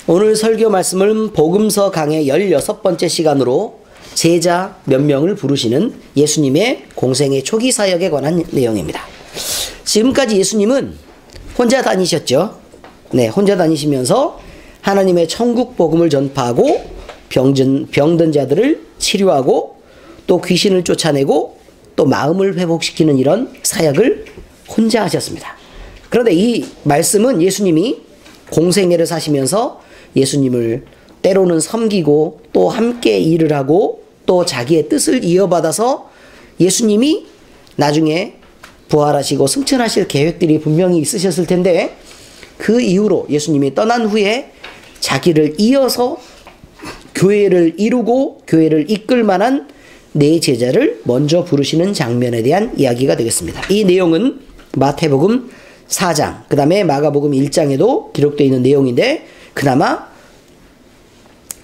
오늘 설교 말씀은 복음서 강의 16번째 시간으로 제자 몇 명을 부르시는 예수님의 공생의 초기 사역에 관한 내용입니다. 지금까지 예수님은 혼자 다니셨죠. 네, 혼자 다니시면서 하나님의 천국 복음을 전파하고 병든 자들을 치료하고 또 귀신을 쫓아내고 또 마음을 회복시키는 이런 사역을 혼자 하셨습니다. 그런데 이 말씀은 예수님이 공생애를 사시면서 예수님을 때로는 섬기고 또 함께 일을 하고 또 자기의 뜻을 이어받아서 예수님이 나중에 부활하시고 승천하실 계획들이 분명히 있으셨을 텐데 그 이후로 예수님이 떠난 후에 자기를 이어서 교회를 이루고 교회를 이끌 만한 네 제자를 먼저 부르시는 장면에 대한 이야기가 되겠습니다. 이 내용은 마태복음 4장, 그 다음에 마가복음 1장에도 기록되어 있는 내용인데 그나마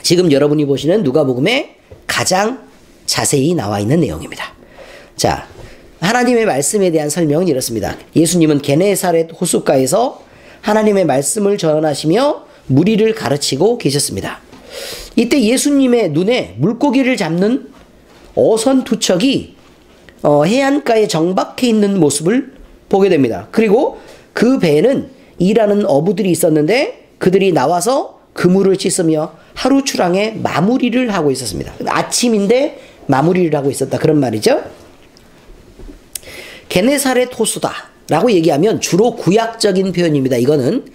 지금 여러분이 보시는 누가복음에 가장 자세히 나와 있는 내용입니다. 자, 하나님의 말씀에 대한 설명은 이렇습니다. 예수님은 게네사렛 호숫가에서 하나님의 말씀을 전하시며 무리를 가르치고 계셨습니다. 이때 예수님의 눈에 물고기를 잡는 어선 두 척이 해안가에 정박해 있는 모습을 보게 됩니다. 그리고 그 배에는 일하는 어부들이 있었는데 그들이 나와서 그물을 씻으며 하루 출항에 마무리를 하고 있었습니다. 아침인데 마무리를 하고 있었다, 그런 말이죠. 게네사렛 호수다라고 얘기하면 주로 구약적인 표현입니다. 이거는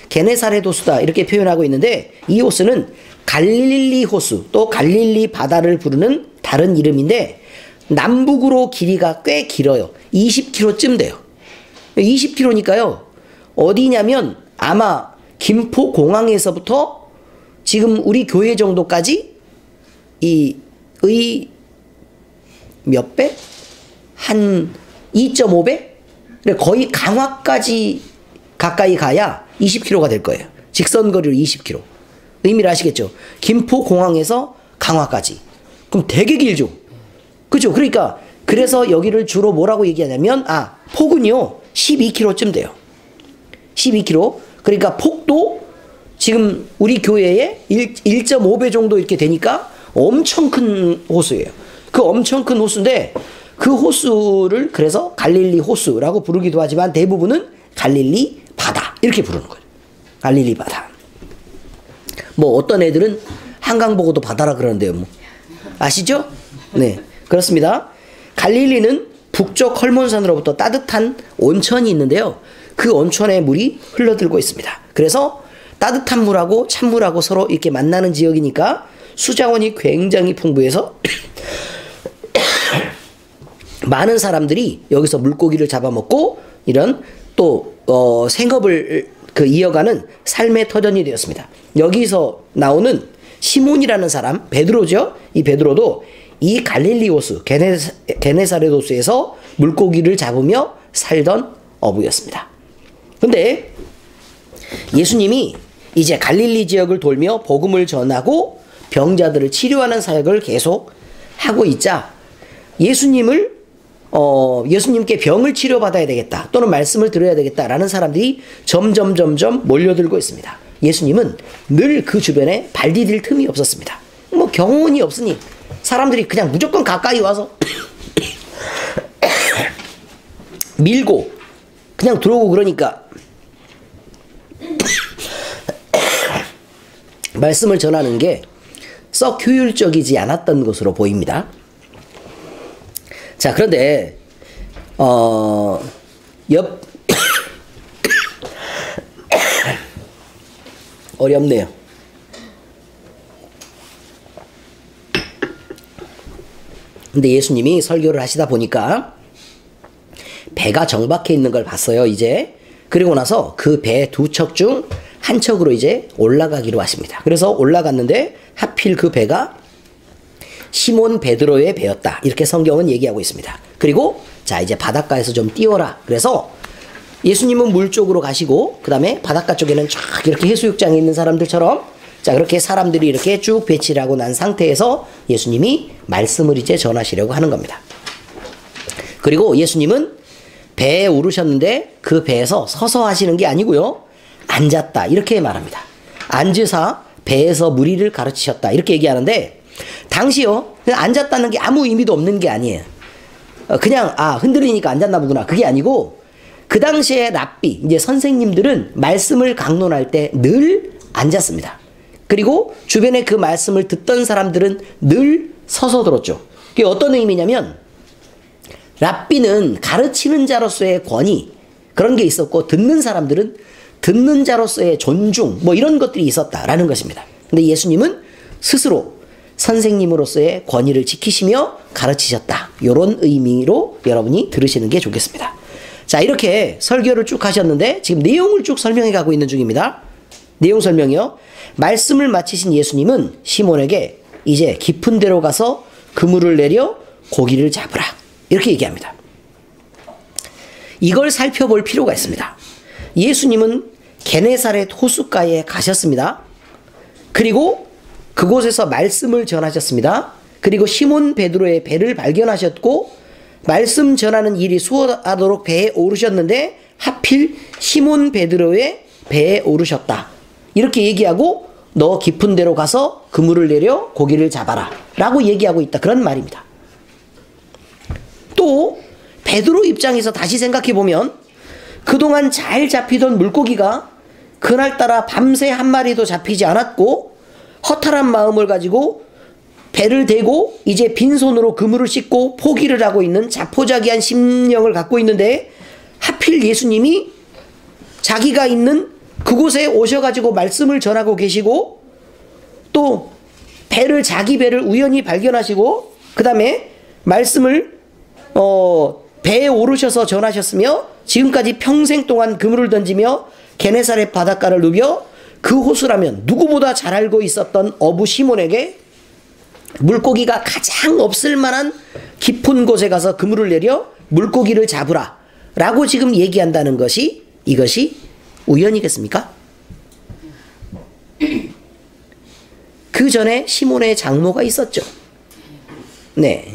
게네사렛 호수다 이렇게 표현하고 있는데 이 호수는 갈릴리 호수 또 갈릴리 바다를 부르는 다른 이름인데 남북으로 길이가 꽤 길어요. 20km쯤 돼요. 20km니까요. 어디냐면 아마 김포공항에서부터 지금 우리 교회 정도까지 몇 배? 한 2.5배? 거의 강화까지 가까이 가야 20km가 될 거예요. 직선거리로 20km. 의미를 아시겠죠? 김포공항에서 강화까지. 그럼 되게 길죠? 그죠? 그러니까 그래서 여기를 주로 뭐라고 얘기하냐면 폭은요 12km쯤 돼요. 12km. 그러니까 폭도 지금 우리 교회에 1.5배 정도 이렇게 되니까 엄청 큰 호수예요. 그 엄청 큰 호수인데 그 호수를 그래서 갈릴리 호수라고 부르기도 하지만 대부분은 갈릴리 바다 이렇게 부르는 거예요. 갈릴리 바다. 뭐 어떤 애들은 한강 보고도 바다라 그러는데요. 뭐. 아시죠? 네, 그렇습니다. 갈릴리는 북쪽 헐몬산으로부터 따뜻한 온천이 있는데요. 그 온천의 물이 흘러들고 있습니다. 그래서 따뜻한 물하고 찬물하고 서로 이렇게 만나는 지역이니까 수자원이 굉장히 풍부해서 많은 사람들이 여기서 물고기를 잡아먹고 이런 또 생업을 이어가는 삶의 터전이 되었습니다. 여기서 나오는 시몬이라는 사람, 베드로죠. 이 베드로도 이 갈릴리 호수, 게네사렛 호수에서 물고기를 잡으며 살던 어부였습니다. 근데 예수님이 이제 갈릴리 지역을 돌며 복음을 전하고 병자들을 치료하는 사역을 계속 하고 있자 예수님께 병을 치료받아야 되겠다 또는 말씀을 들어야 되겠다라는 사람들이 점점 몰려들고 있습니다. 예수님은 늘 그 주변에 발 디딜 틈이 없었습니다. 뭐 경호원이 없으니 사람들이 그냥 무조건 가까이 와서 밀고 그냥 들어오고 그러니까 말씀을 전하는 게 썩 효율적이지 않았던 것으로 보입니다. 자, 그런데 어렵네요. 근데 예수님이 설교를 하시다 보니까 배가 정박해 있는 걸 봤어요, 이제. 그리고 나서 그 배 두 척 중 한 척으로 이제 올라가기로 하십니다. 그래서 올라갔는데 하필 그 배가 시몬 베드로의 배였다. 이렇게 성경은 얘기하고 있습니다. 그리고 자, 이제 바닷가에서 좀 띄워라. 그래서 예수님은 물 쪽으로 가시고 그 다음에 바닷가 쪽에는 쫙 이렇게 해수욕장에 있는 사람들처럼 자, 그렇게 사람들이 이렇게 쭉 배치를 하고 난 상태에서 예수님이 말씀을 이제 전하시려고 하는 겁니다. 그리고 예수님은 배에 오르셨는데 그 배에서 서서 하시는 게 아니고요. 앉았다. 이렇게 말합니다. 앉으사 배에서 무리를 가르치셨다. 이렇게 얘기하는데 당시요 그냥 앉았다는 게 아무 의미도 없는 게 아니에요. 그냥 흔들리니까 앉았나 보구나. 그게 아니고 그 당시에 랍비 이제 선생님들은 말씀을 강론할 때 늘 앉았습니다. 그리고 주변에 그 말씀을 듣던 사람들은 늘 서서 들었죠. 그게 어떤 의미냐면 랍비는 가르치는 자로서의 권위 그런 게 있었고 듣는 사람들은 듣는 자로서의 존중 뭐 이런 것들이 있었다라는 것입니다. 근데 예수님은 스스로 선생님으로서의 권위를 지키시며 가르치셨다. 이런 의미로 여러분이 들으시는 게 좋겠습니다. 자, 이렇게 설교를 쭉 하셨는데 지금 내용을 쭉 설명해 가고 있는 중입니다. 내용 설명이요. 말씀을 마치신 예수님은 시몬에게 이제 깊은 데로 가서 그물을 내려 고기를 잡으라. 이렇게 얘기합니다. 이걸 살펴볼 필요가 있습니다. 예수님은 게네사렛 호숫가에 가셨습니다. 그리고 그곳에서 말씀을 전하셨습니다. 그리고 시몬 베드로의 배를 발견하셨고 말씀 전하는 일이 수월하도록 배에 오르셨는데 하필 시몬 베드로의 배에 오르셨다. 이렇게 얘기하고 너 깊은 데로 가서 그물을 내려 고기를 잡아라 라고 얘기하고 있다. 그런 말입니다. 또 베드로 입장에서 다시 생각해보면 그동안 잘 잡히던 물고기가 그날따라 밤새 한 마리도 잡히지 않았고 허탈한 마음을 가지고 배를 대고 이제 빈손으로 그물을 씻고 포기를 하고 있는 자포자기한 심령을 갖고 있는데 하필 예수님이 자기가 있는 그곳에 오셔가지고 말씀을 전하고 계시고 또 자기 배를 우연히 발견하시고 그 다음에 말씀을 배에 오르셔서 전하셨으며 지금까지 평생 동안 그물을 던지며 게네사렛 바닷가를 누벼 그 호수라면 누구보다 잘 알고 있었던 어부 시몬에게 물고기가 가장 없을 만한 깊은 곳에 가서 그물을 내려 물고기를 잡으라 라고 지금 얘기한다는 것이 이것이 우연이겠습니까? 그 전에 시몬의 장모가 있었죠. 네.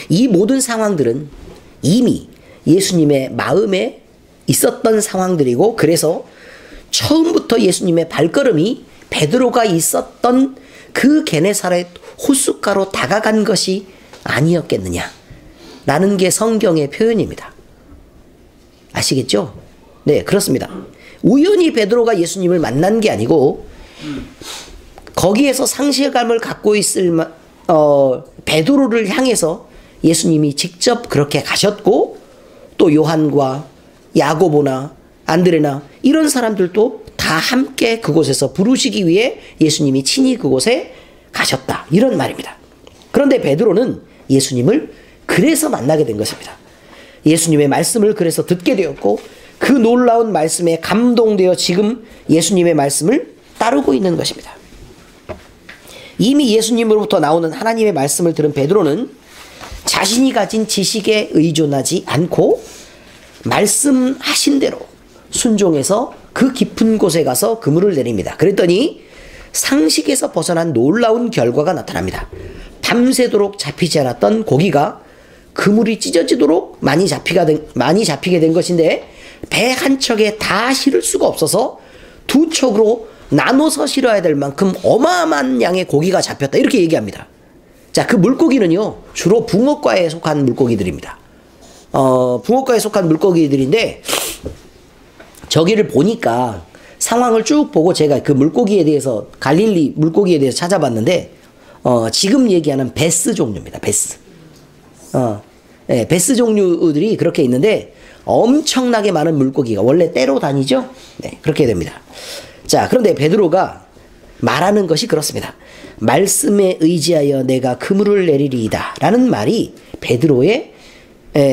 이 모든 상황들은 이미 예수님의 마음에 있었던 상황들이고 그래서 처음부터 예수님의 발걸음이 베드로가 있었던 그 게네사렛 호숫가로 다가간 것이 아니었겠느냐 라는 게 성경의 표현입니다. 아시겠죠? 네, 그렇습니다. 우연히 베드로가 예수님을 만난 게 아니고 거기에서 상실감을 갖고 있을 베드로를 향해서 예수님이 직접 그렇게 가셨고 또 요한과 야고보나 안드레나 이런 사람들도 다 함께 그곳에서 부르시기 위해 예수님이 친히 그곳에 가셨다. 이런 말입니다. 그런데 베드로는 예수님을 그래서 만나게 된 것입니다. 예수님의 말씀을 그래서 듣게 되었고 그 놀라운 말씀에 감동되어 지금 예수님의 말씀을 따르고 있는 것입니다. 이미 예수님으로부터 나오는 하나님의 말씀을 들은 베드로는 자신이 가진 지식에 의존하지 않고 말씀하신 대로 순종해서 그 깊은 곳에 가서 그물을 내립니다. 그랬더니 상식에서 벗어난 놀라운 결과가 나타납니다. 밤새도록 잡히지 않았던 고기가 그물이 찢어지도록 많이 잡히게 된 것인데 배 한 척에 다 실을 수가 없어서 두 척으로 나눠서 실어야 될 만큼 어마어마한 양의 고기가 잡혔다. 이렇게 얘기합니다. 자, 그 물고기는요 주로 붕어과에 속한 물고기들입니다. 붕어과에 속한 물고기들인데 저기를 보니까 상황을 쭉 보고 제가 그 물고기에 대해서 갈릴리 물고기에 대해서 찾아봤는데 지금 얘기하는 베스 종류입니다. 베스. 네, 베스 종류들이 그렇게 있는데 엄청나게 많은 물고기가 원래 떼로 다니죠. 네, 그렇게 됩니다. 자, 그런데 베드로가 말하는 것이 그렇습니다. 말씀에 의지하여 내가 그물을 내리리이다 라는 말이 베드로의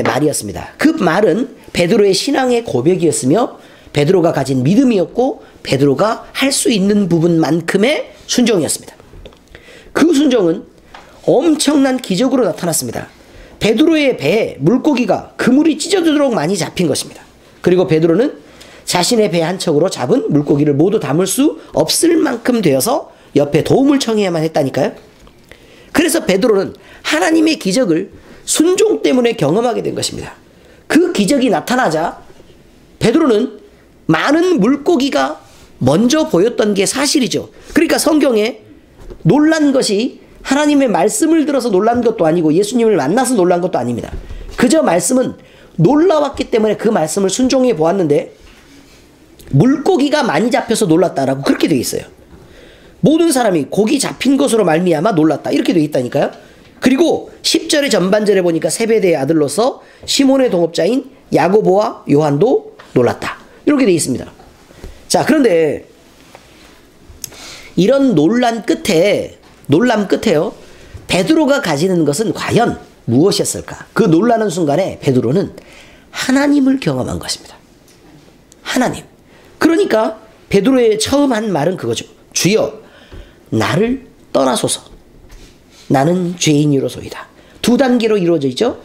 말이었습니다. 그 말은 베드로의 신앙의 고백이었으며 베드로가 가진 믿음이었고 베드로가 할 수 있는 부분만큼의 순종이었습니다. 그 순종은 엄청난 기적으로 나타났습니다. 베드로의 배에 물고기가 그물이 찢어지도록 많이 잡힌 것입니다. 그리고 베드로는 자신의 배 한 척으로 잡은 물고기를 모두 담을 수 없을 만큼 되어서 옆에 도움을 청해야만 했다니까요. 그래서 베드로는 하나님의 기적을 순종 때문에 경험하게 된 것입니다. 그 기적이 나타나자 베드로는 많은 물고기가 먼저 보였던 게 사실이죠. 그러니까 성경에 놀란 것이 하나님의 말씀을 들어서 놀란 것도 아니고 예수님을 만나서 놀란 것도 아닙니다. 그저 말씀은 놀라웠기 때문에 그 말씀을 순종해 보았는데 물고기가 많이 잡혀서 놀랐다라고 그렇게 되어 있어요. 모든 사람이 고기 잡힌 것으로 말미암아 놀랐다 이렇게 되어 있다니까요. 그리고 10절의 전반절에 보니까 세베대의 아들로서 시몬의 동업자인 야고보와 요한도 놀랐다 이렇게 되어 있습니다. 자, 그런데 이런 놀람 끝에요, 베드로가 가지는 것은 과연 무엇이었을까? 그 놀라는 순간에 베드로는 하나님을 경험한 것입니다. 하나님. 그러니까 베드로의 처음 한 말은 그거죠. 주여, 나를 떠나소서. 나는 죄인이로소이다. 두 단계로 이루어져 있죠.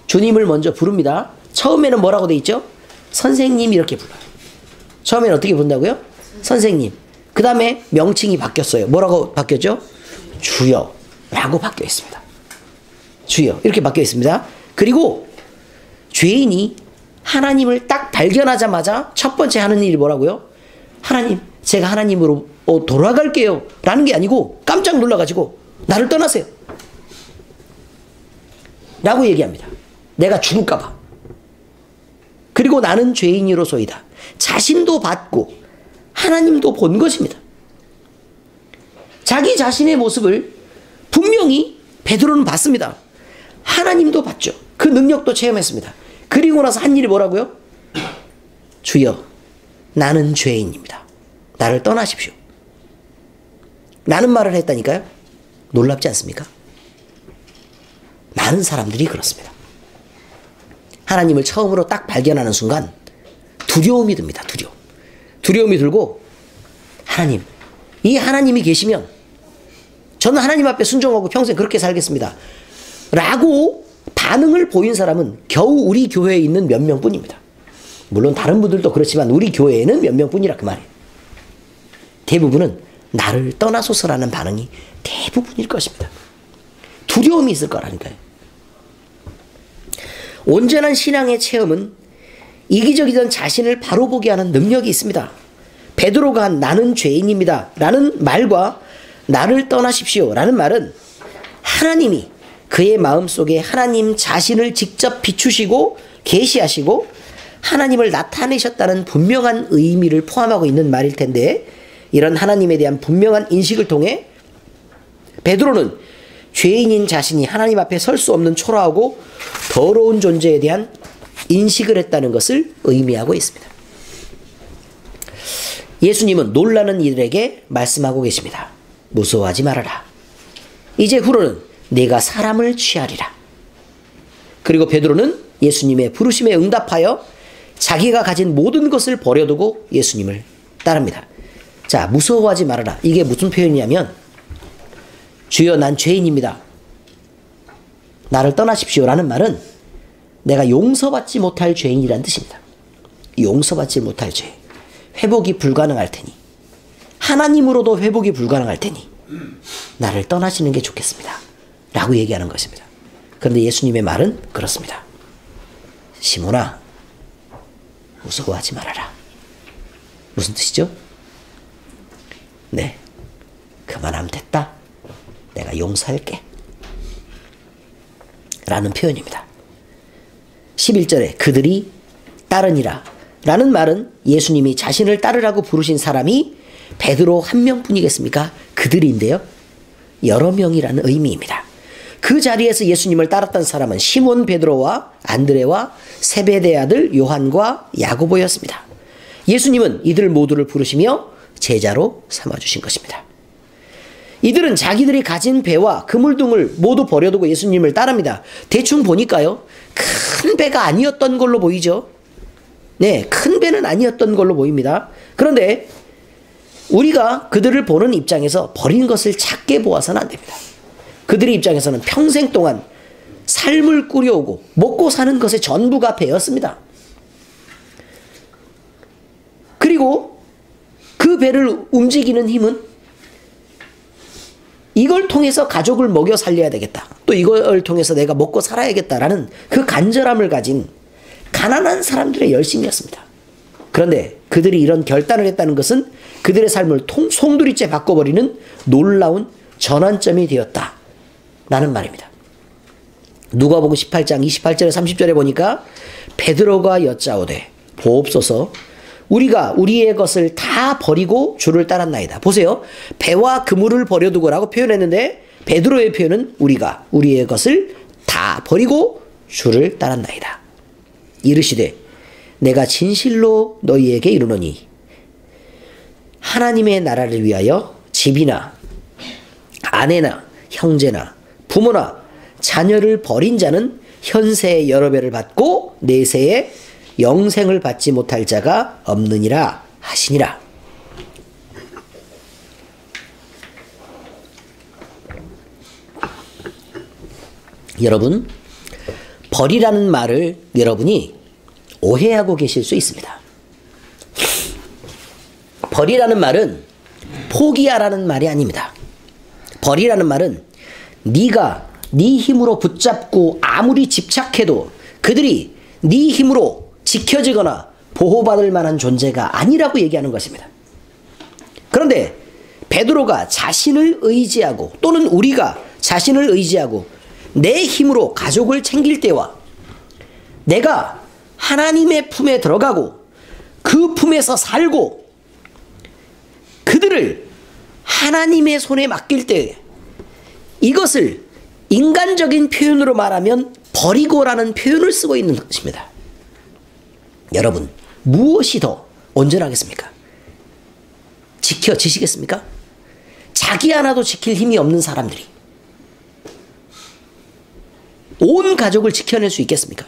주님을 먼저 부릅니다. 처음에는 뭐라고 돼 있죠? 선생님 이렇게 불러요. 처음에는 어떻게 부른다고요? 선생님. 그 다음에 명칭이 바뀌었어요. 뭐라고 바뀌었죠? 주여 라고 바뀌어 있습니다. 주여 이렇게 바뀌어 있습니다. 그리고 죄인이 하나님을 딱 발견하자마자 첫 번째 하는 일이 뭐라고요? 하나님, 제가 하나님으로 돌아갈게요 라는 게 아니고 깜짝 놀라가지고 나를 떠나세요 라고 얘기합니다. 내가 죽을까봐. 그리고 나는 죄인이로소이다. 자신도 받고 하나님도 본 것입니다. 자기 자신의 모습을 분명히 베드로는 봤습니다. 하나님도 봤죠. 그 능력도 체험했습니다. 그리고 나서 한 일이 뭐라고요? 주여, 나는 죄인입니다. 나를 떠나십시오. 라는 말을 했다니까요. 놀랍지 않습니까? 많은 사람들이 그렇습니다. 하나님을 처음으로 딱 발견하는 순간 두려움이 듭니다. 두려움이 들고 하나님, 이 하나님이 계시면 저는 하나님 앞에 순종하고 평생 그렇게 살겠습니다 라고 반응을 보인 사람은 겨우 우리 교회에 있는 몇 명뿐입니다. 물론 다른 분들도 그렇지만 우리 교회에는 몇 명뿐이라 그 말이에요. 대부분은 나를 떠나소서라는 반응이 대부분일 것입니다. 두려움이 있을 거라니까요. 온전한 신앙의 체험은 이기적이던 자신을 바로 보게 하는 능력이 있습니다. 베드로가 한 나는 죄인입니다 라는 말과 나를 떠나십시오 라는 말은 하나님이 그의 마음속에 하나님 자신을 직접 비추시고 계시하시고 하나님을 나타내셨다는 분명한 의미를 포함하고 있는 말일 텐데, 이런 하나님에 대한 분명한 인식을 통해 베드로는 죄인인 자신이 하나님 앞에 설 수 없는 초라하고 더러운 존재에 대한 인식을 했다는 것을 의미하고 있습니다. 예수님은 놀라는 이들에게 말씀하고 계십니다. 무서워하지 말아라. 이제 후로는 내가 사람을 취하리라. 그리고 베드로는 예수님의 부르심에 응답하여 자기가 가진 모든 것을 버려두고 예수님을 따릅니다. 자, 무서워하지 말아라. 이게 무슨 표현이냐면 주여, 난 죄인입니다. 나를 떠나십시오 라는 말은 내가 용서받지 못할 죄인이란 뜻입니다. 용서받지 못할 죄. 회복이 불가능할 테니, 하나님으로도 회복이 불가능할 테니 나를 떠나시는 게 좋겠습니다 라고 얘기하는 것입니다. 그런데 예수님의 말은 그렇습니다. 시몬아, 무서워하지 말아라. 무슨 뜻이죠? 네, 그만하면 됐다. 내가 용서할게 라는 표현입니다. 11절에 그들이 따르니라 라는 말은 예수님이 자신을 따르라고 부르신 사람이 베드로 한 명뿐이겠습니까? 그들인데요, 여러 명이라는 의미입니다. 그 자리에서 예수님을 따랐던 사람은 시몬 베드로와 안드레와 세베대의 아들 요한과 야고보였습니다. 예수님은 이들 모두를 부르시며 제자로 삼아주신 것입니다. 이들은 자기들이 가진 배와 그물등을 모두 버려두고 예수님을 따릅니다. 대충 보니까요, 큰 배가 아니었던 걸로 보이죠. 네, 큰 배는 아니었던 걸로 보입니다. 그런데 우리가 그들을 보는 입장에서 버린 것을 작게 보아서는 안 됩니다. 그들의 입장에서는 평생 동안 삶을 꾸려오고 먹고 사는 것의 전부가 배였습니다. 그리고 그 배를 움직이는 힘은 이걸 통해서 가족을 먹여 살려야 되겠다, 또 이걸 통해서 내가 먹고 살아야겠다라는 그 간절함을 가진 가난한 사람들의 열심이었습니다. 그런데 그들이 이런 결단을 했다는 것은 그들의 삶을 송두리째 바꿔버리는 놀라운 전환점이 되었다 라는 말입니다. 누가복음 18장 28절에 30절에 보니까 베드로가 여짜오되 보옵소서 우리가 우리의 것을 다 버리고 주를 따랐나이다. 보세요. 배와 그물을 버려두고라고 표현했는데 베드로의 표현은 우리가 우리의 것을 다 버리고 주를 따랐나이다. 이르시되 내가 진실로 너희에게 이르노니 하나님의 나라를 위하여 집이나 아내나 형제나 부모나 자녀를 버린 자는 현세의 여러 배를 받고 내세에 영생을 받지 못할 자가 없느니라 하시니라. 여러분, 버리라는 말을 여러분이 오해하고 계실 수 있습니다. 버리라는 말은 포기하라는 말이 아닙니다. 버리라는 말은 네가 네 힘으로 붙잡고 아무리 집착해도 그들이 네 힘으로 지켜지거나 보호받을 만한 존재가 아니라고 얘기하는 것입니다. 그런데 베드로가 자신을 의지하고 또는 우리가 자신을 의지하고 내 힘으로 가족을 챙길 때와 내가 하나님의 품에 들어가고 그 품에서 살고 그들을 하나님의 손에 맡길 때 이것을 인간적인 표현으로 말하면 버리고라는 표현을 쓰고 있는 것입니다. 여러분, 무엇이 더 온전하겠습니까? 지켜지시겠습니까? 자기 하나도 지킬 힘이 없는 사람들이 온 가족을 지켜낼 수 있겠습니까?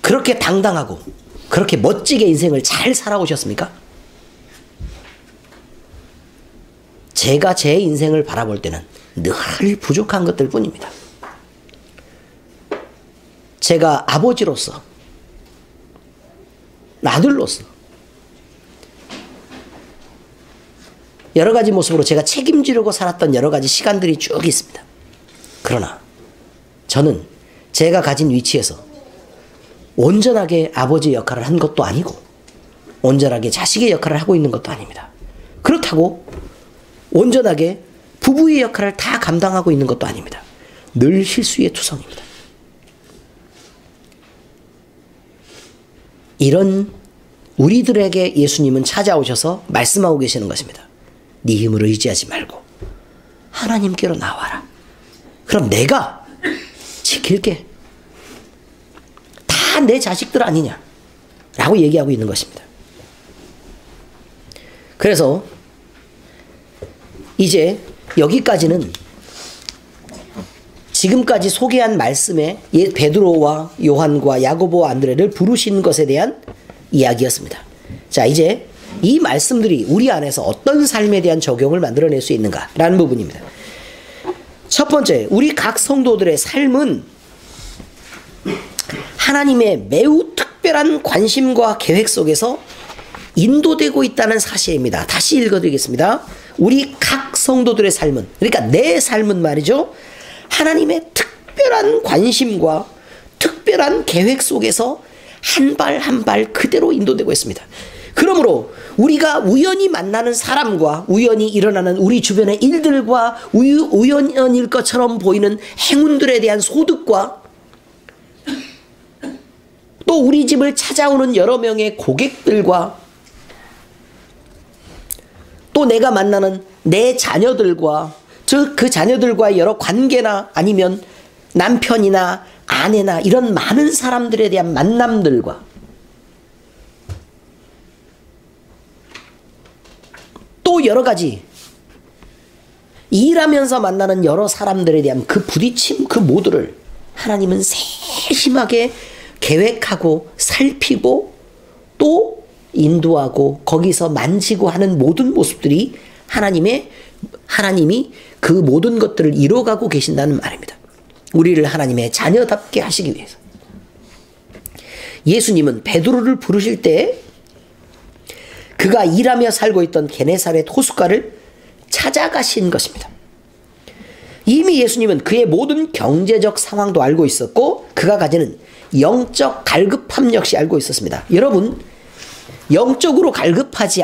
그렇게 당당하고 그렇게 멋지게 인생을 잘 살아오셨습니까? 제가 제 인생을 바라볼 때는 늘 부족한 것들 뿐입니다. 제가 아버지로서 아들로서 여러 가지 모습으로 제가 책임지려고 살았던 여러 가지 시간들이 쭉 있습니다. 그러나 저는 제가 가진 위치에서 온전하게 아버지 역할을 한 것도 아니고 온전하게 자식의 역할을 하고 있는 것도 아닙니다. 그렇다고 온전하게 부부의 역할을 다 감당하고 있는 것도 아닙니다. 늘 실수의 투성입니다. 이런 우리들에게 예수님은 찾아오셔서 말씀하고 계시는 것입니다. 네 힘으로 의지하지 말고 하나님께로 나와라. 그럼 내가 지킬게. 다 내 자식들 아니냐 라고 얘기하고 있는 것입니다. 그래서 이제 여기까지는 지금까지 소개한 말씀에 베드로와 요한과 야고보와 안드레를 부르신 것에 대한 이야기였습니다. 자, 이제 이 말씀들이 우리 안에서 어떤 삶에 대한 적용을 만들어낼 수 있는가라는 부분입니다. 첫 번째, 우리 각 성도들의 삶은 하나님의 매우 특별한 관심과 계획 속에서 인도되고 있다는 사실입니다. 다시 읽어드리겠습니다. 우리 각 성도들의 삶은, 그러니까 내 삶은 말이죠, 하나님의 특별한 관심과 특별한 계획 속에서 한 발 한 발 그대로 인도되고 있습니다. 그러므로 우리가 우연히 만나는 사람과 우연히 일어나는 우리 주변의 일들과 우연일 것처럼 보이는 행운들에 대한 소득과 또 우리 집을 찾아오는 여러 명의 고객들과 또 내가 만나는 내 자녀들과 그 자녀들과의 여러 관계나 아니면 남편이나 아내나 이런 많은 사람들에 대한 만남들과 또 여러 가지 일하면서 만나는 여러 사람들에 대한 그 부딪힘, 그 모두를 하나님은 세심하게 계획하고 살피고 또 인도하고 거기서 만지고 하는 모든 모습들이 하나님이 그 모든 것들을 이뤄가고 계신다는 말입니다. 우리를 하나님의 자녀답게 하시기 위해서. 예수님은 베드로를 부르실 때 그가 일하며 살고 있던 게네사렛 호숫가를 찾아가신 것입니다. 이미 예수님은 그의 모든 경제적 상황도 알고 있었고 그가 가지는 영적 갈급함 역시 알고 있었습니다. 여러분, 영적으로 갈급하지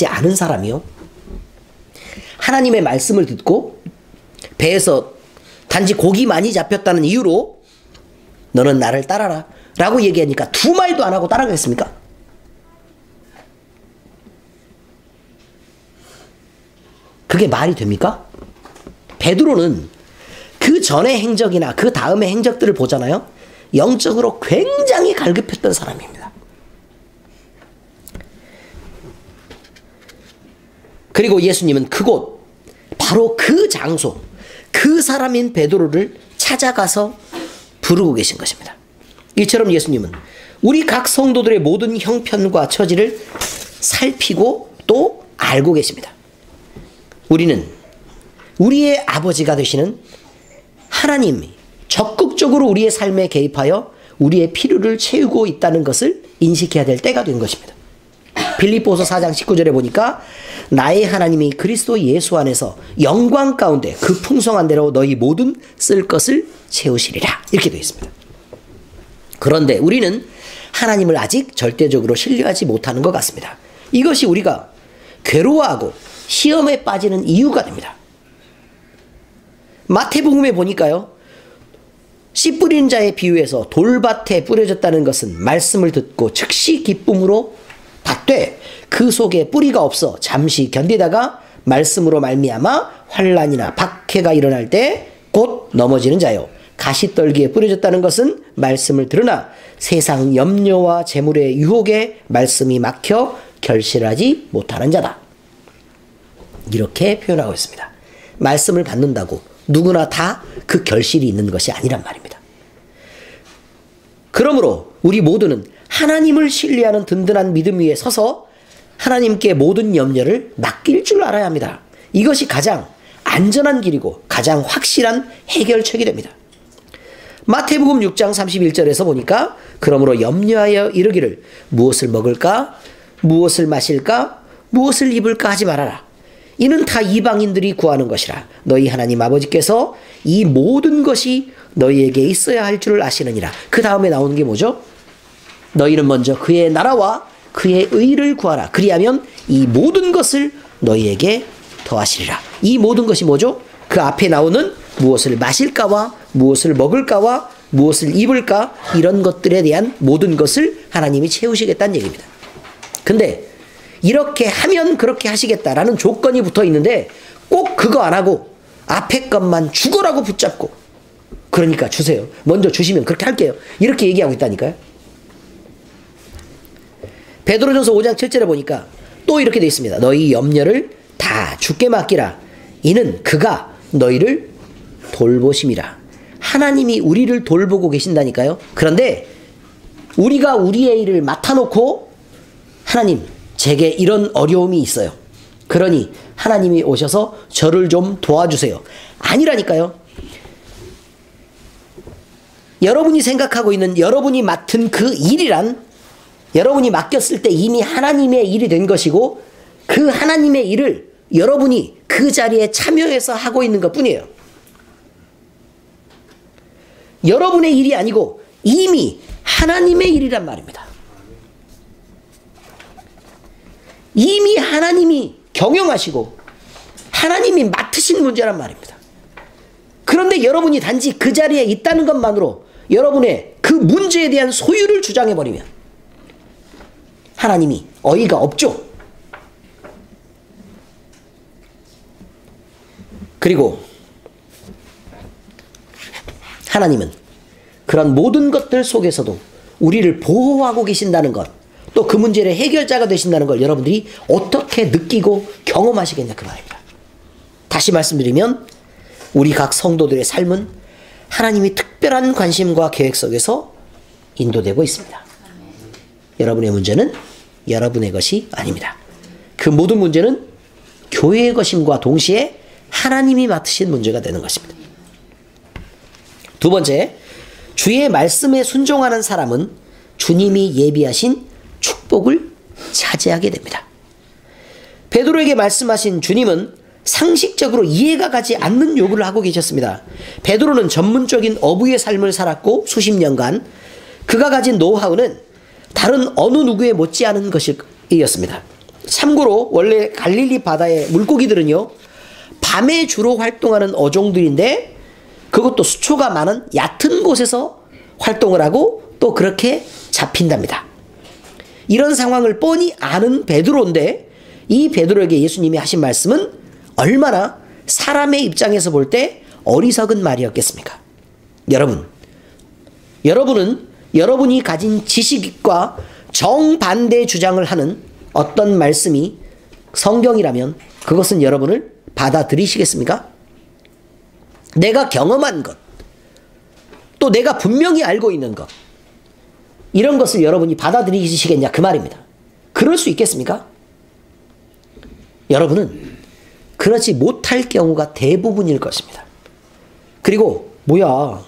않은 사람이요, 하나님의 말씀을 듣고 배에서 단지 고기 많이 잡혔다는 이유로 너는 나를 따라라 라고 얘기하니까 두 마디도 안 하고 따라가겠습니까? 그게 말이 됩니까? 베드로는 그 전의 행적이나 그 다음의 행적들을 보잖아요. 영적으로 굉장히 갈급했던 사람입니다. 그리고 예수님은 그곳, 바로 그 장소, 그 사람인 베드로를 찾아가서 부르고 계신 것입니다. 이처럼 예수님은 우리 각 성도들의 모든 형편과 처지를 살피고 또 알고 계십니다. 우리는 우리의 아버지가 되시는 하나님이 적극적으로 우리의 삶에 개입하여 우리의 필요를 채우고 있다는 것을 인식해야 될 때가 된 것입니다. 빌립보서 4장 19절에 보니까 나의 하나님이 그리스도 예수 안에서 영광 가운데 그 풍성한 대로 너희 모든 쓸 것을 채우시리라, 이렇게 되어 있습니다. 그런데 우리는 하나님을 아직 절대적으로 신뢰하지 못하는 것 같습니다. 이것이 우리가 괴로워하고 시험에 빠지는 이유가 됩니다. 마태복음에 보니까요, 씨 뿌린 자의 비유에서 돌밭에 뿌려졌다는 것은 말씀을 듣고 즉시 기쁨으로 받되 그 속에 뿌리가 없어 잠시 견디다가 말씀으로 말미암아 환난이나 박해가 일어날 때 곧 넘어지는 자요. 가시떨기에 뿌려졌다는 것은 말씀을 들으나 세상 염려와 재물의 유혹에 말씀이 막혀 결실하지 못하는 자다, 이렇게 표현하고 있습니다. 말씀을 받는다고 누구나 다 그 결실이 있는 것이 아니란 말입니다. 그러므로 우리 모두는 하나님을 신뢰하는 든든한 믿음 위에 서서 하나님께 모든 염려를 맡길 줄 알아야 합니다. 이것이 가장 안전한 길이고 가장 확실한 해결책이 됩니다. 마태복음 6장 31절에서 보니까 그러므로 염려하여 이르기를 무엇을 먹을까, 무엇을 마실까, 무엇을 입을까 하지 말아라. 이는 다 이방인들이 구하는 것이라. 너희 하나님 아버지께서 이 모든 것이 너희에게 있어야 할 줄을 아시느니라. 그 다음에 나오는 게 뭐죠? 너희는 먼저 그의 나라와 그의 의를 구하라. 그리하면 이 모든 것을 너희에게 더하시리라. 이 모든 것이 뭐죠? 그 앞에 나오는 무엇을 마실까와 무엇을 먹을까와 무엇을 입을까, 이런 것들에 대한 모든 것을 하나님이 채우시겠다는 얘기입니다. 근데 이렇게 하면 그렇게 하시겠다라는 조건이 붙어 있는데 꼭 그거 안 하고 앞에 것만 죽어라고 붙잡고, 그러니까 주세요, 먼저 주시면 그렇게 할게요, 이렇게 얘기하고 있다니까요. 베드로전서 5장 7절에 보니까 또 이렇게 되어 있습니다. 너희 염려를 다 주께 맡기라. 이는 그가 너희를 돌보심이라. 하나님이 우리를 돌보고 계신다니까요. 그런데 우리가 우리의 일을 맡아놓고 하나님, 제게 이런 어려움이 있어요, 그러니 하나님이 오셔서 저를 좀 도와주세요, 아니라니까요. 여러분이 생각하고 있는 여러분이 맡은 그 일이란 여러분이 맡겼을 때 이미 하나님의 일이 된 것이고 그 하나님의 일을 여러분이 그 자리에 참여해서 하고 있는 것 뿐이에요. 여러분의 일이 아니고 이미 하나님의 일이란 말입니다. 이미 하나님이 경영하시고 하나님이 맡으신 문제란 말입니다. 그런데 여러분이 단지 그 자리에 있다는 것만으로 여러분의 그 문제에 대한 소유를 주장해버리면 하나님이 어이가 없죠. 그리고 하나님은 그런 모든 것들 속에서도 우리를 보호하고 계신다는 것, 또 그 문제의 해결자가 되신다는 걸 여러분들이 어떻게 느끼고 경험하시겠냐, 그 말입니다. 다시 말씀드리면 우리 각 성도들의 삶은 하나님이 특별한 관심과 계획 속에서 인도되고 있습니다. 여러분의 문제는 여러분의 것이 아닙니다. 그 모든 문제는 교회의 것임과 동시에 하나님이 맡으신 문제가 되는 것입니다. 두 번째, 주의 말씀에 순종하는 사람은 주님이 예비하신 축복을 차지하게 됩니다. 베드로에게 말씀하신 주님은 상식적으로 이해가 가지 않는 요구를 하고 계셨습니다. 베드로는 전문적인 어부의 삶을 살았고 수십 년간 그가 가진 노하우는 다른 어느 누구에 못지않은 것이었습니다. 참고로 원래 갈릴리 바다의 물고기들은요, 밤에 주로 활동하는 어종들인데 그것도 수초가 많은 얕은 곳에서 활동을 하고 또 그렇게 잡힌답니다. 이런 상황을 뻔히 아는 베드로인데 이 베드로에게 예수님이 하신 말씀은 얼마나 사람의 입장에서 볼 때 어리석은 말이었겠습니까? 여러분은 여러분이 가진 지식과 정반대 주장을 하는 어떤 말씀이 성경이라면 그것은 여러분을 받아들이시겠습니까? 내가 경험한 것, 또 내가 분명히 알고 있는 것, 이런 것을 여러분이 받아들이시겠냐 그 말입니다. 그럴 수 있겠습니까? 여러분은 그러지 못할 경우가 대부분일 것입니다. 그리고 뭐야,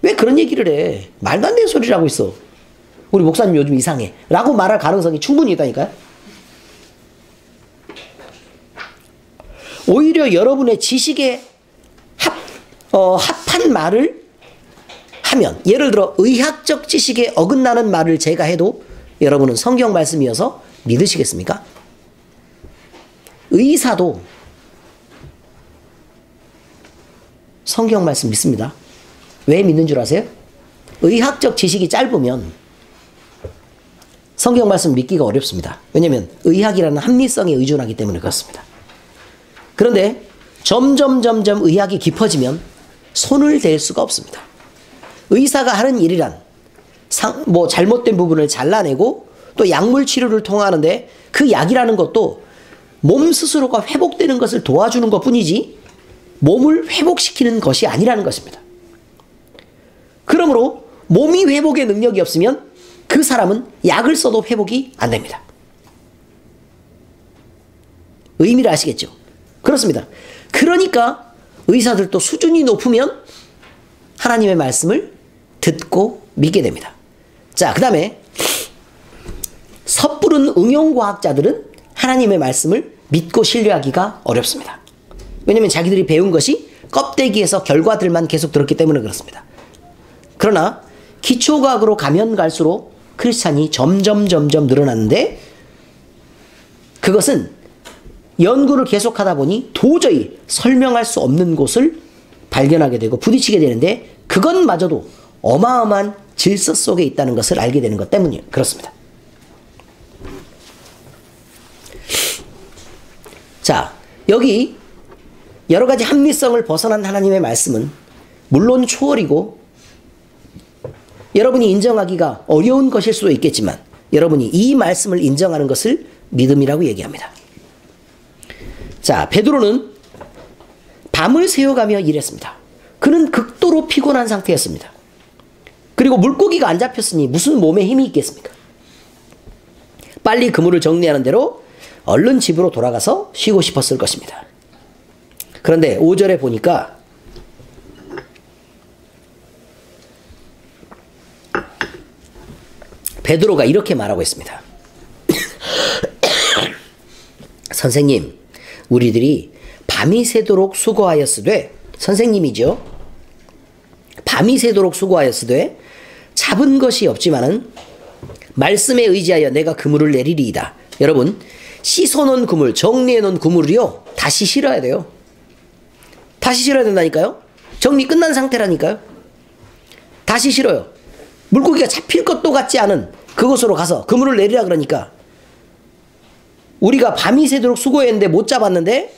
왜 그런 얘기를 해? 말도 안 되는 소리를 하고 있어. 우리 목사님 요즘 이상해 라고 말할 가능성이 충분히 있다니까요. 오히려 여러분의 지식에 합한 말을 하면, 예를 들어 의학적 지식에 어긋나는 말을 제가 해도 여러분은 성경 말씀이어서 믿으시겠습니까? 의사도 성경 말씀 믿습니다. 왜 믿는 줄 아세요? 의학적 지식이 짧으면 성경 말씀 믿기가 어렵습니다. 왜냐하면 의학이라는 합리성에 의존하기 때문에 그렇습니다. 그런데 점점 의학이 깊어지면 손을 댈 수가 없습니다. 의사가 하는 일이란 잘못된 부분을 잘라내고 또 약물 치료를 통하는데 그 약이라는 것도 몸 스스로가 회복되는 것을 도와주는 것 뿐이지 몸을 회복시키는 것이 아니라는 것입니다. 그러므로 몸이 회복의 능력이 없으면 그 사람은 약을 써도 회복이 안 됩니다. 의미를 아시겠죠? 그렇습니다. 그러니까 의사들도 수준이 높으면 하나님의 말씀을 듣고 믿게 됩니다. 자, 그 다음에 섣부른 응용과학자들은 하나님의 말씀을 믿고 신뢰하기가 어렵습니다. 왜냐하면 자기들이 배운 것이 껍데기에서 결과들만 계속 들었기 때문에 그렇습니다. 그러나 기초과학으로 가면 갈수록 크리스찬이 점점 늘어났는데 그것은 연구를 계속하다 보니 도저히 설명할 수 없는 곳을 발견하게 되고 부딪히게 되는데 그것마저도 어마어마한 질서 속에 있다는 것을 알게 되는 것 때문에 그렇습니다. 자, 여기 여러 가지 합리성을 벗어난 하나님의 말씀은 물론 초월이고 여러분이 인정하기가 어려운 것일 수도 있겠지만 여러분이 이 말씀을 인정하는 것을 믿음이라고 얘기합니다. 자, 베드로는 밤을 새워가며 일했습니다. 그는 극도로 피곤한 상태였습니다. 그리고 물고기가 안 잡혔으니 무슨 몸에 힘이 있겠습니까? 빨리 그물을 정리하는 대로 얼른 집으로 돌아가서 쉬고 싶었을 것입니다. 그런데 5절에 보니까 베드로가 이렇게 말하고 있습니다. 선생님, 우리들이 밤이 새도록 수고하였으되, 선생님이죠. 밤이 새도록 수고하였으되 잡은 것이 없지만은 말씀에 의지하여 내가 그물을 내리리이다. 여러분, 씻어놓은 그물, 정리해놓은 그물을요 다시 실어야 돼요. 다시 실어야 된다니까요. 정리 끝난 상태라니까요. 다시 실어요. 물고기가 잡힐 것도 같지 않은 그곳으로 가서 그물을 내리라 그러니까 우리가 밤이 새도록 수고했는데 못 잡았는데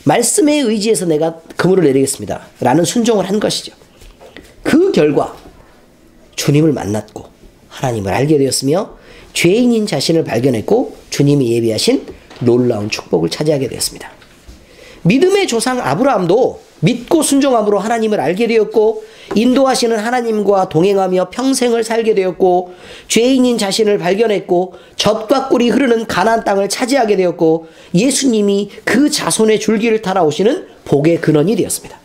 말씀에 의지해서 내가 그물을 내리겠습니다 라는 순종을 한 것이죠. 그 결과 주님을 만났고 하나님을 알게 되었으며 죄인인 자신을 발견했고 주님이 예비하신 놀라운 축복을 차지하게 되었습니다. 믿음의 조상 아브라함도 믿고 순종함으로 하나님을 알게 되었고 인도하시는 하나님과 동행하며 평생을 살게 되었고 죄인인 자신을 발견했고 젖과 꿀이 흐르는 가나안 땅을 차지하게 되었고 예수님이 그 자손의 줄기를 따라 오시는 복의 근원이 되었습니다.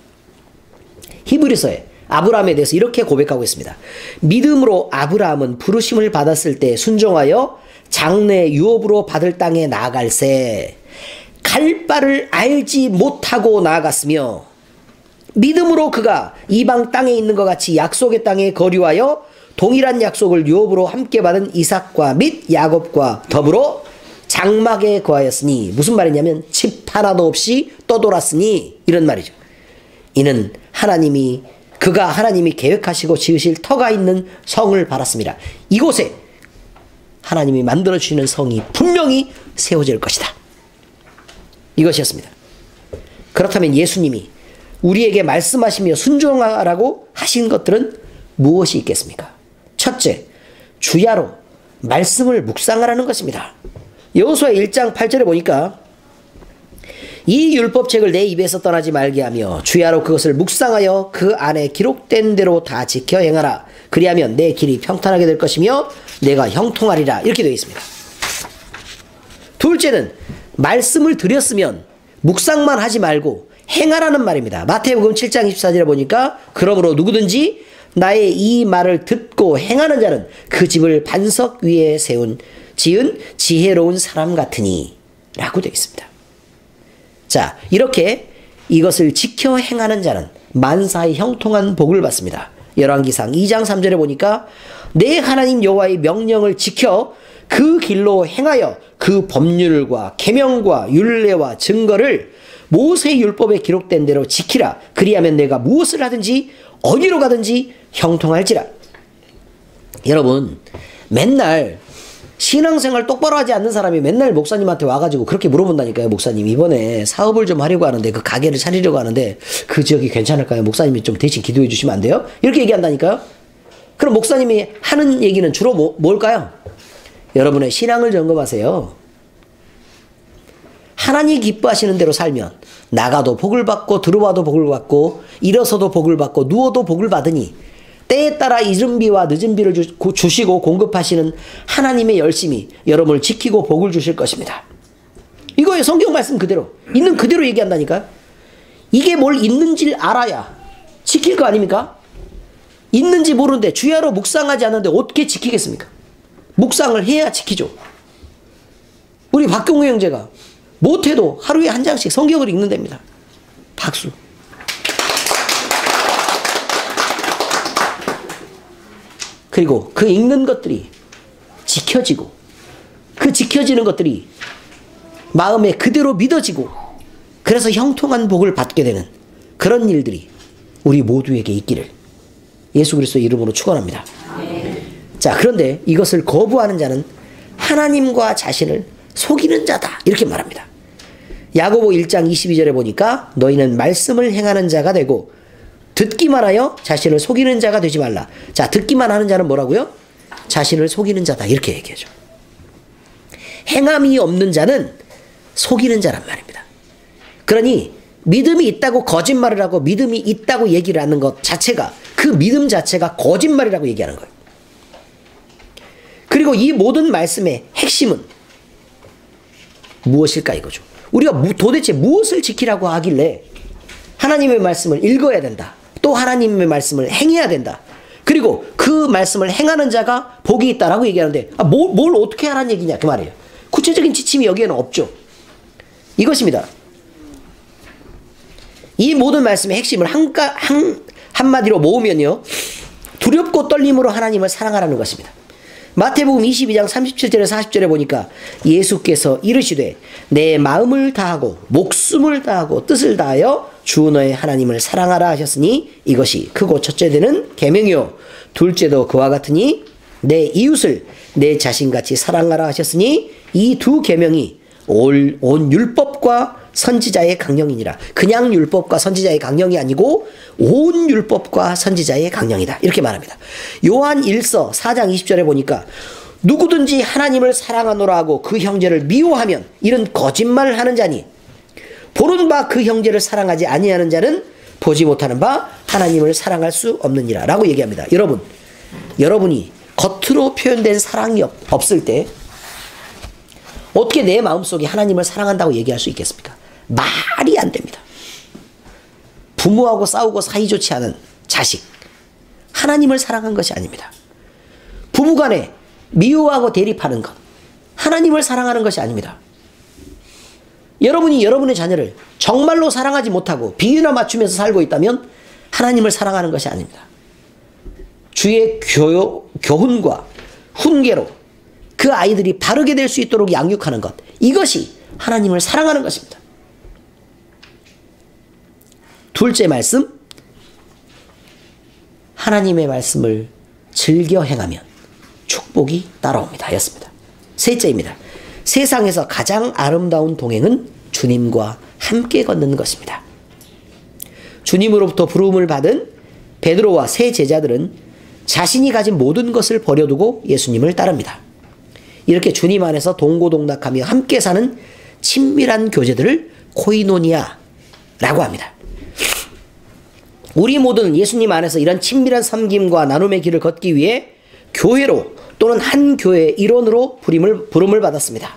히브리서에 아브라함에 대해서 이렇게 고백하고 있습니다. 믿음으로 아브라함은 부르심을 받았을 때 순종하여 장래 유업으로 받을 땅에 나아갈새 갈 바를 알지 못하고 나아갔으며 믿음으로 그가 이방 땅에 있는 것 같이 약속의 땅에 거류하여 동일한 약속을 유업으로 함께 받은 이삭과 및 야곱과 더불어 장막에 거하였으니, 무슨 말이냐면 집 하나도 없이 떠돌았으니 이런 말이죠. 이는 그가 하나님이 계획하시고 지으실 터가 있는 성을 바랐습니다. 이곳에 하나님이 만들어주시는 성이 분명히 세워질 것이다. 이것이었습니다. 그렇다면 예수님이 우리에게 말씀하시며 순종하라고 하신 것들은 무엇이 있겠습니까? 첫째, 주야로 말씀을 묵상하라는 것입니다. 여호수아 1장 8절에 보니까 이 율법책을 내 입에서 떠나지 말게 하며 주야로 그것을 묵상하여 그 안에 기록된 대로 다 지켜 행하라. 그리하면 내 길이 평탄하게 될 것이며 내가 형통하리라. 이렇게 되어 있습니다. 둘째는 말씀을 들였으면 묵상만 하지 말고 행하라는 말입니다. 마태복음 7장 24절에 보니까 그러므로 누구든지 나의 이 말을 듣고 행하는 자는 그 집을 반석 위에 지은 지혜로운 사람 같으니 라고 되어 있습니다. 자, 이렇게 이것을 지켜 행하는 자는 만사의 형통한 복을 받습니다. 열왕기상 2장 3절에 보니까 내 하나님 여호와의 명령을 지켜 그 길로 행하여 그 법률과 계명과 율례와 증거를 모세 율법에 기록된 대로 지키라. 그리하면 내가 무엇을 하든지 어디로 가든지 형통할지라. 여러분, 맨날 신앙생활 똑바로 하지 않는 사람이 맨날 목사님한테 와가지고 그렇게 물어본다니까요. 목사님, 이번에 사업을 좀 하려고 하는데, 그 가게를 차리려고 하는데 그 지역이 괜찮을까요? 목사님이 좀 대신 기도해 주시면 안 돼요? 이렇게 얘기한다니까요. 그럼 목사님이 하는 얘기는 주로 뭘까요? 여러분의 신앙을 점검하세요. 하나님이 기뻐하시는 대로 살면 나가도 복을 받고 들어와도 복을 받고 일어서도 복을 받고 누워도 복을 받으니 때에 따라 이른 비와 늦은 비를 주시고 공급하시는 하나님의 열심히 여러분을 지키고 복을 주실 것입니다. 이거예요. 성경 말씀 그대로. 있는 그대로 얘기한다니까요. 이게 뭘 있는지를 알아야 지킬 거 아닙니까? 있는지 모르는데 주야로 묵상하지 않는데 어떻게 지키겠습니까? 묵상을 해야 지키죠. 우리 박경우 형제가 못해도 하루에 한 장씩 성경을 읽는답니다. 박수. 그리고 그 읽는 것들이 지켜지고 그 지켜지는 것들이 마음에 그대로 믿어지고 그래서 형통한 복을 받게 되는 그런 일들이 우리 모두에게 있기를 예수 그리스도의 이름으로 축원합니다. 자, 그런데 이것을 거부하는 자는 하나님과 자신을 속이는 자다 이렇게 말합니다. 야고보 1장 22절에 보니까 너희는 말씀을 행하는 자가 되고 듣기만 하여 자신을 속이는 자가 되지 말라. 자, 듣기만 하는 자는 뭐라고요? 자신을 속이는 자다 이렇게 얘기하죠. 행함이 없는 자는 속이는 자란 말입니다. 그러니 믿음이 있다고 거짓말을 하고 믿음이 있다고 얘기를 하는 것 자체가, 그 믿음 자체가 거짓말이라고 얘기하는 거예요. 그리고 이 모든 말씀의 핵심은 무엇일까 이거죠. 우리가 도대체 무엇을 지키라고 하길래 하나님의 말씀을 읽어야 된다. 또 하나님의 말씀을 행해야 된다. 그리고 그 말씀을 행하는 자가 복이 있다라고 얘기하는데 뭘 어떻게 하라는 얘기냐 그 말이에요. 구체적인 지침이 여기에는 없죠. 이것입니다. 이 모든 말씀의 핵심을 한마디로 모으면요, 두렵고 떨림으로 하나님을 사랑하라는 것입니다. 마태복음 22장 37절에 40절에 보니까 예수께서 이르시되 내 마음을 다하고 목숨을 다하고 뜻을 다하여 주 너의 하나님을 사랑하라 하셨으니 이것이 크고 첫째 되는 계명이요 둘째도 그와 같으니 내 이웃을 내 자신같이 사랑하라 하셨으니 이 두 계명이 온 율법과 선지자의 강령이니라. 그냥 율법과 선지자의 강령이 아니고 온 율법과 선지자의 강령이다 이렇게 말합니다. 요한 1서 4장 20절에 보니까 누구든지 하나님을 사랑하노라 하고 그 형제를 미워하면 이런 거짓말을 하는 자니 보는 바 그 형제를 사랑하지 아니하는 자는 보지 못하는 바 하나님을 사랑할 수 없느니라 라고 얘기합니다. 여러분이 겉으로 표현된 사랑이 없을 때 어떻게 내 마음속에 하나님을 사랑한다고 얘기할 수 있겠습니까? 말이 안 됩니다. 부모하고 싸우고 사이 좋지 않은 자식, 하나님을 사랑한 것이 아닙니다. 부부간에 미워하고 대립하는 것, 하나님을 사랑하는 것이 아닙니다. 여러분이 여러분의 자녀를 정말로 사랑하지 못하고 비유나 맞추면서 살고 있다면 하나님을 사랑하는 것이 아닙니다. 주의 교훈과 훈계로 그 아이들이 바르게 될 수 있도록 양육하는 것, 이것이 하나님을 사랑하는 것입니다. 둘째 말씀, 하나님의 말씀을 즐겨 행하면 축복이 따라옵니다 였습니다. 셋째입니다. 세상에서 가장 아름다운 동행은 주님과 함께 걷는 것입니다. 주님으로부터 부름을 받은 베드로와 세 제자들은 자신이 가진 모든 것을 버려두고 예수님을 따릅니다. 이렇게 주님 안에서 동고동락하며 함께 사는 친밀한 교제들을 코이노니아라고 합니다. 우리 모두는 예수님 안에서 이런 친밀한 섬김과 나눔의 길을 걷기 위해 교회로 또는 한 교회의 일원으로 부름을 받았습니다.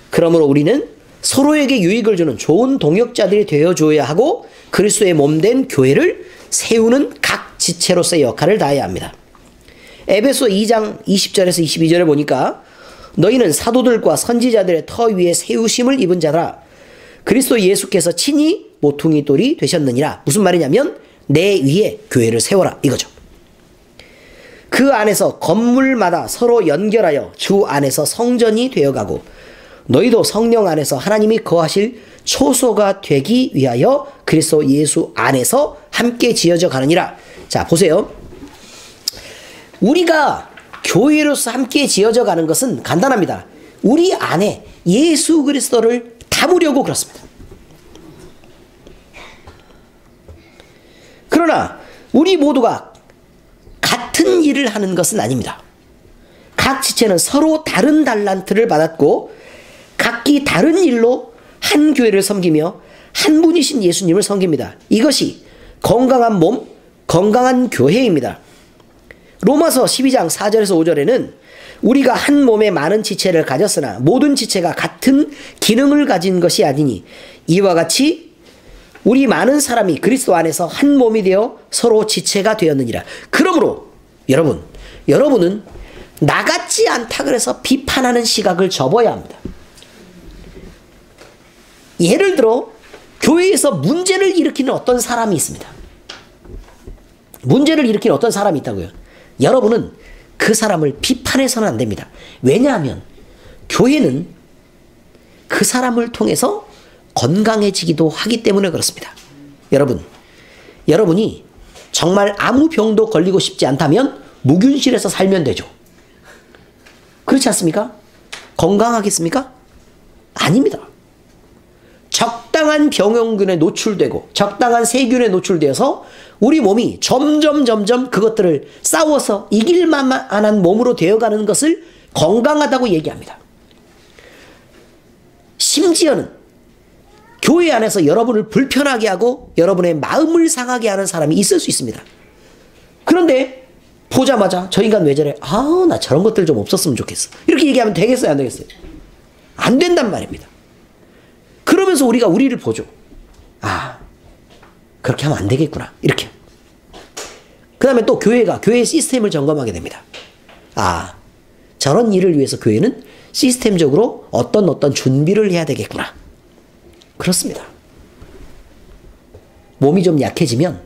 그러므로 우리는 서로에게 유익을 주는 좋은 동역자들이 되어줘야 하고 그리스도의 몸된 교회를 세우는 각 지체로서의 역할을 다해야 합니다. 에베소 2장 20절에서 22절에 보니까 너희는 사도들과 선지자들의 터 위에 세우심을 입은 자라 그리스도 예수께서 친히 모퉁이 돌이 되셨느니라. 무슨 말이냐면 내 위에 교회를 세워라 이거죠. 그 안에서 건물마다 서로 연결하여 주 안에서 성전이 되어가고 너희도 성령 안에서 하나님이 거하실 초소가 되기 위하여 그리스도 예수 안에서 함께 지어져 가느니라. 자 보세요. 우리가 교회로서 함께 지어져 가는 것은 간단합니다. 우리 안에 예수 그리스도를 담으려고 그렇습니다. 그러나 우리 모두가 같은 일을 하는 것은 아닙니다. 각 지체는 서로 다른 달란트를 받았고 각기 다른 일로 한 교회를 섬기며 한 분이신 예수님을 섬깁니다. 이것이 건강한 몸, 건강한 교회입니다. 로마서 12장 4절에서 5절에는 우리가 한 몸에 많은 지체를 가졌으나 모든 지체가 같은 기능을 가진 것이 아니니 이와 같이 우리 많은 사람이 그리스도 안에서 한 몸이 되어 서로 지체가 되었느니라. 그러므로 여러분은 나같지 않다 그래서 비판하는 시각을 접어야 합니다. 예를 들어 교회에서 문제를 일으키는 어떤 사람이 있습니다. 문제를 일으키는 어떤 사람이 있다고요. 여러분은 그 사람을 비판해서는 안 됩니다. 왜냐하면 교회는 그 사람을 통해서 건강해지기도 하기 때문에 그렇습니다. 여러분이 정말 아무 병도 걸리고 싶지 않다면 무균실에서 살면 되죠. 그렇지 않습니까? 건강하겠습니까? 아닙니다. 적당한 병용균에 노출되고 적당한 세균에 노출되어서 우리 몸이 점점 그것들을 싸워서 이길 만한 몸으로 되어가는 것을 건강하다고 얘기합니다. 심지어는 교회 안에서 여러분을 불편하게 하고 여러분의 마음을 상하게 하는 사람이 있을 수 있습니다. 그런데 보자마자 저 인간 왜 저래? 나 저런 것들 좀 없었으면 좋겠어. 이렇게 얘기하면 되겠어요? 안 되겠어요? 안 된단 말입니다. 그러면서 우리가 우리를 보죠. 그렇게 하면 안 되겠구나. 이렇게. 그 다음에 또 교회의 시스템을 점검하게 됩니다. 저런 일을 위해서 교회는 시스템적으로 어떤 준비를 해야 되겠구나. 그렇습니다. 몸이 좀 약해지면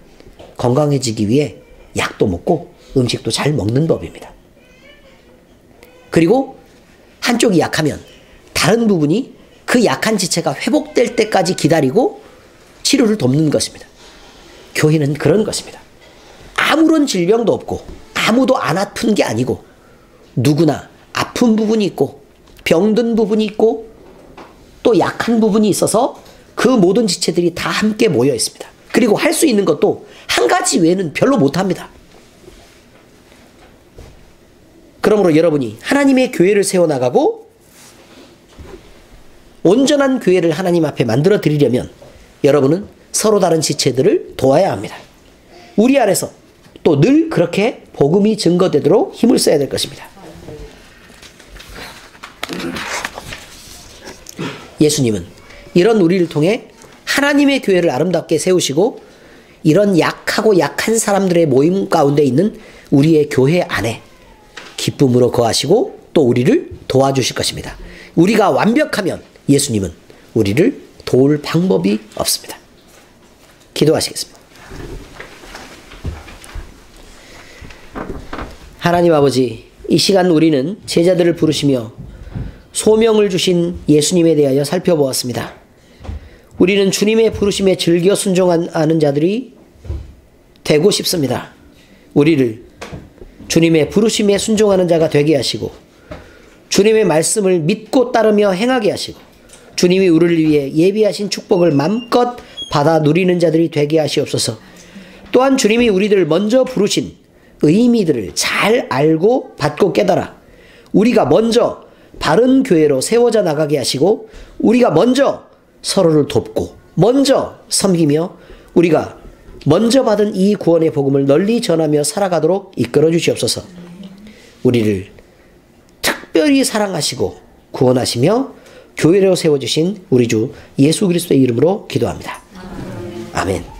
건강해지기 위해 약도 먹고 음식도 잘 먹는 법입니다. 그리고 한쪽이 약하면 다른 부분이 그 약한 지체가 회복될 때까지 기다리고 치료를 돕는 것입니다. 교회는 그런 것입니다. 아무런 질병도 없고 아무도 안 아픈 게 아니고 누구나 아픈 부분이 있고 병든 부분이 있고 또 약한 부분이 있어서 그 모든 지체들이 다 함께 모여 있습니다. 그리고 할 수 있는 것도 한 가지 외에는 별로 못합니다. 그러므로 여러분이 하나님의 교회를 세워나가고 온전한 교회를 하나님 앞에 만들어 드리려면 여러분은 서로 다른 지체들을 도와야 합니다. 우리 안에서 또 늘 그렇게 복음이 증거되도록 힘을 써야 될 것입니다. 예수님은 이런 우리를 통해 하나님의 교회를 아름답게 세우시고 이런 약하고 약한 사람들의 모임 가운데 있는 우리의 교회 안에 기쁨으로 거하시고 또 우리를 도와주실 것입니다. 우리가 완벽하면 예수님은 우리를 도울 방법이 없습니다. 기도하시겠습니다. 하나님 아버지, 이 시간 우리는 제자들을 부르시며 소명을 주신 예수님에 대하여 살펴보았습니다. 우리는 주님의 부르심에 즐겨 순종하는 자들이 되고 싶습니다. 우리를 주님의 부르심에 순종하는 자가 되게 하시고 주님의 말씀을 믿고 따르며 행하게 하시고 주님이 우리를 위해 예비하신 축복을 맘껏 받아 누리는 자들이 되게 하시옵소서. 또한 주님이 우리들을 먼저 부르신 의미들을 잘 알고 받고 깨달아 우리가 먼저 바른 교회로 세워져 나가게 하시고 우리가 먼저 서로를 돕고 먼저 섬기며 우리가 먼저 받은 이 구원의 복음을 널리 전하며 살아가도록 이끌어 주시옵소서. 우리를 특별히 사랑하시고 구원하시며 교회로 세워주신 우리 주 예수 그리스도의 이름으로 기도합니다. 아멘.